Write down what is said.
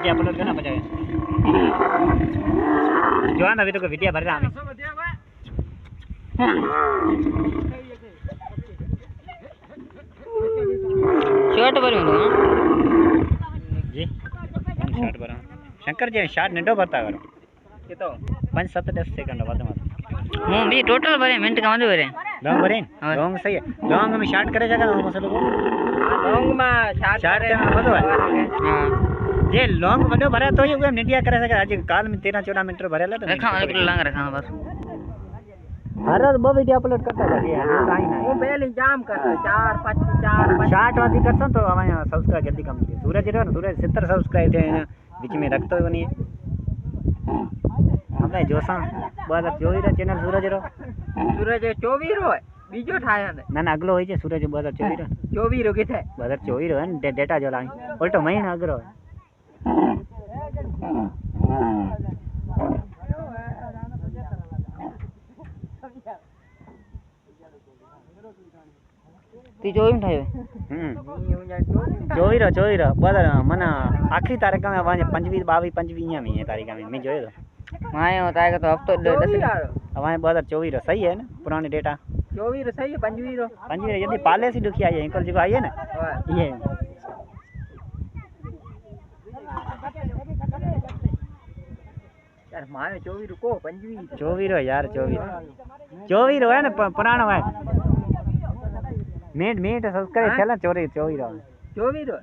video upload करना पड़ेगा जो ना अभी तो वीडियो भर रहा हूं शॉट भर में जी शॉट भरा शंकर जी शॉट नंडो भरता करो ये तो 5-7-10 सेकंड बाद में હું બી ટોટલ ભરે મિનિટ का वांधो भरे लॉन्ग भरे लॉन्ग सही है लॉन्ग में शॉट करे जगह ना मसलो को લોંગ માં शॉट में બધો हां जे लॉन्ग बड़ो भरे तो ये इंडिया करे सके आज काल में 13-14 मिनट भरेला तो रखा एक लांग रखा बस हर रोज वो वीडियो अपलोड करता है ये नहीं ना वो पहले जाम करता 4-5 शॉट वादी करता तो हमारे सब्सक्राइब जल्दी कम थी सूरज रो सूरज 70 सब्सक्राइब थे बीच में रखतो ही नहीं हमें जोसा बाद जोई रे चैनल सूरज 24 रो बीजो ठाया ने ना अगलो होई छे सूरज 2024 रो के थे 2024 रो ने डेटा जो लाई उल्टो महीना अगरो ती 24 ठायो 24 रो बदर मना आखरी तारीख में 25 22 में तारीख में मैं जोयो मायो तारीख तो हफ्तो 10 हमारे 2024 रो सही है ना पुराने डेटा 24 रो सही है 25 रो यदि पाले से दुखी आई है अंकल जी को आई है ना ये यार मायो 24 रो को 24 रो यार 24 रो है ना पुराना है मिनट सब्सक्राइब चला 24 रो 24 रो